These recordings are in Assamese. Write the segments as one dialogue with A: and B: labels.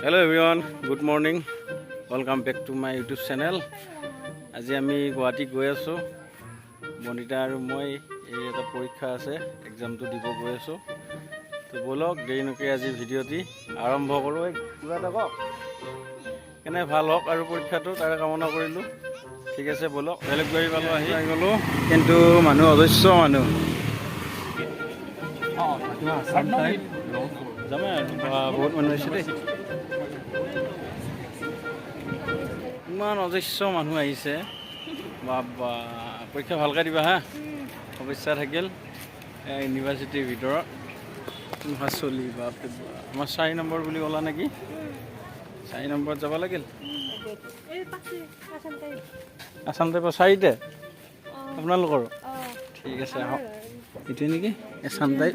A: Hello everyone, good morning. Welcome back to my YouTube channel. আজি আমি গুৱাহাটী গৈ আছো বনিতা আৰু মই এই এটা পৰীক্ষা আছে এক্সামটো দিব গৈ আছো তো বলক দেৰি নকৰি আজি ভিডিঅ'টি আৰম্ভ কৰোঁ কিবা এটা কওক কেনে ভাল হওক আৰু পৰীক্ষাটো তাৰে কামনা কৰিলোঁ ঠিক আছে বলক বেলেগ গাড়ী পালোঁ আহি গ'লোঁ কিন্তু মানুহ অজস্ৰ মানুহ যামে আৰু বহুত মানুহ আহিছে দেই ইমান অজস্ৰ মানুহ আহিছে বাবা পৰীক্ষা ভালকৈ দিবা হা অৱশ্যে থাকিল ইউনিভাৰ্চিটিৰ ভিতৰত চলি বাপৰে আমাৰ 4 নম্বৰ বুলি ক'লা নেকি 4 নম্বৰত যাব লাগিল আসাম টাইপৰ 4তে আপোনালোকৰ ঠিক আছে আহক এইটোৱে নেকি আসাম টাইপ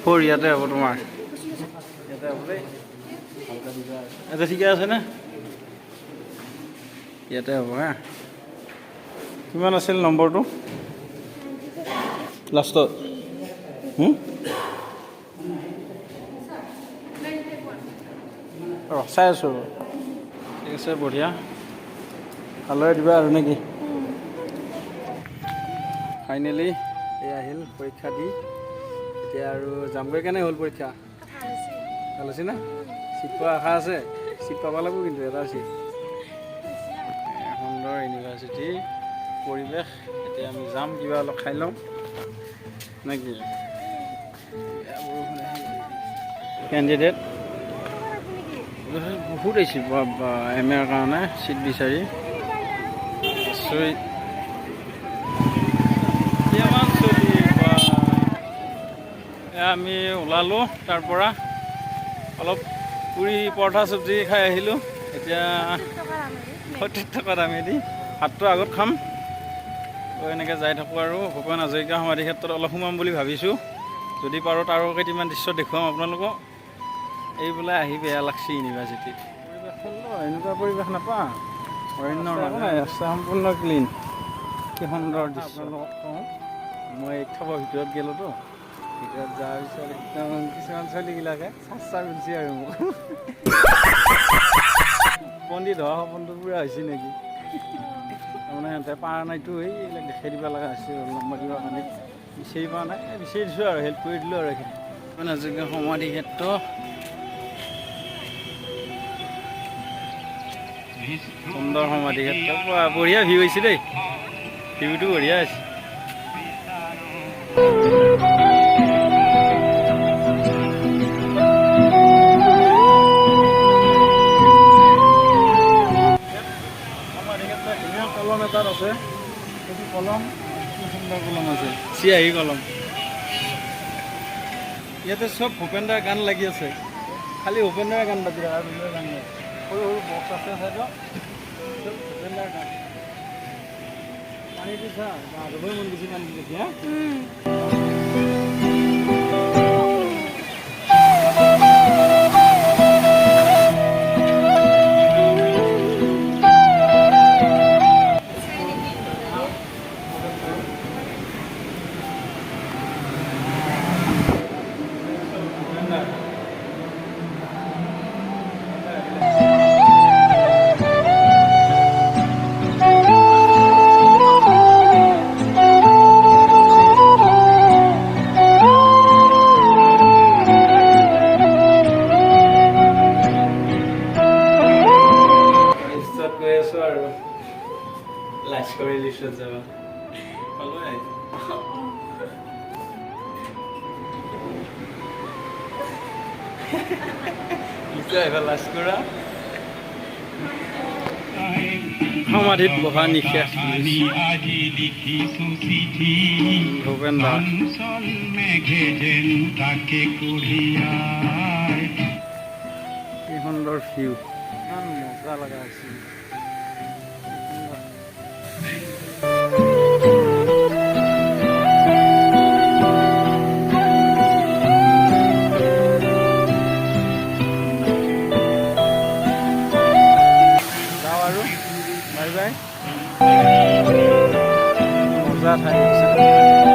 A: ফ'ৰ ইয়াতে হ'ব তোমাৰ ইয়াতে হ'ব দেই ভালকৈ দিবা এটা ঠিকে আছে নে ইয়াতে হ'ব হা কিমান আছিল নম্বৰটো লাষ্টত চাই আছোঁ ঠিক আছে বঢ়িয়া ভালদৰে দিবা আৰু নেকি ফাইনেলি এই আহিল পৰীক্ষা দি এতিয়া আৰু যামগৈ কেনে হ'ল পৰীক্ষা ভাল হৈছে না চিট পোৱা আশা আছে চিট পাব লাগিব কিন্তু এটা চিট সুন্দৰ ইউনিভাৰ্চিটি পৰিৱেশ এতিয়া আমি যাম কিবা অলপ খাই ল'ম নেকি কেণ্ডিডেট বহুত আহিছে এম এৰ কাৰণে চিট বিচাৰি আমি ওলালোঁ তাৰ পৰা অলপ পুৰি পৰঠা চব্জি খাই আহিলোঁ এতিয়া 70 টকা দামেদি ভাতটো আগত খাম এনেকৈ যাই থাকোঁ আৰু ভূপেন হাজৰিকা সমাধি ক্ষেত্ৰত অলপ সোমাম বুলি ভাবিছোঁ যদি পাৰোঁ তাৰো কেইটামান দৃশ্য দেখুৱাম আপোনালোকক এই বোলে আহি বেয়া লাগছে ইউনিভাৰ্চিটিত পৰিৱেশ সুন্দৰ এনেকুৱা পৰিৱেশ নাপাওঁ অৰণ্যৰ নাই ৰাস্তা সম্পূৰ্ণ ক্লিন কি সুন্দৰ দৃশ্য আপোনালোকক কওঁ মই এই থবৰ ভিতৰত গ'লোতো ভিতৰত যোৱাৰ পিছত একদম কিছুমান ছোৱালীবিলাকে চাৰ উঠিছে আৰু মোক পণ্ডিত হোৱা সপোনটো পুৰা হৈছে নেকি তাৰমানে সিহঁতে পাৰা নাইতো এইবিলাক দেখাই দিব লগা হৈছে নম্বৰ দিবৰ কাৰণে বিচাৰি পোৱা নাই বিচাৰি দিছোঁ আৰু হেল্প কৰি দিলোঁ আৰু এইখিনি মানে হাজৰিকা সমাধি ক্ষেত্ৰ সুন্দৰ সমাধি ক্ষেত্ৰ বঢ়িয়া ভিউ হৈছে দেই ভিউটো বঢ়িয়া আছে কলম এটাত আছে সেইটো কলম সুন্দৰ কলম আছে চিয়াহী কলম ইয়াতে চব ভূপেন্দ্ৰৰ গান লাগি আছে খালি ভূপেন্দ্ৰৰ গান বাজি আৰু বেলেগ গান নাই সৰু সৰু বক্স আছে চাইডত চব ভূপেন্দ্ৰৰ গান পানী দিছা মাধৱৰ মন দিছে গান দেখি হা লাইচ কৰি লিষ্টত যাব পালোঁ এবাৰ লাইচ কৰা সমাধিত বহা নিশেষ ভূপেন দাস কি সুন্দৰ ভিউ ইমান মজা লগা হৈছে বাই বাই মজা ঠাই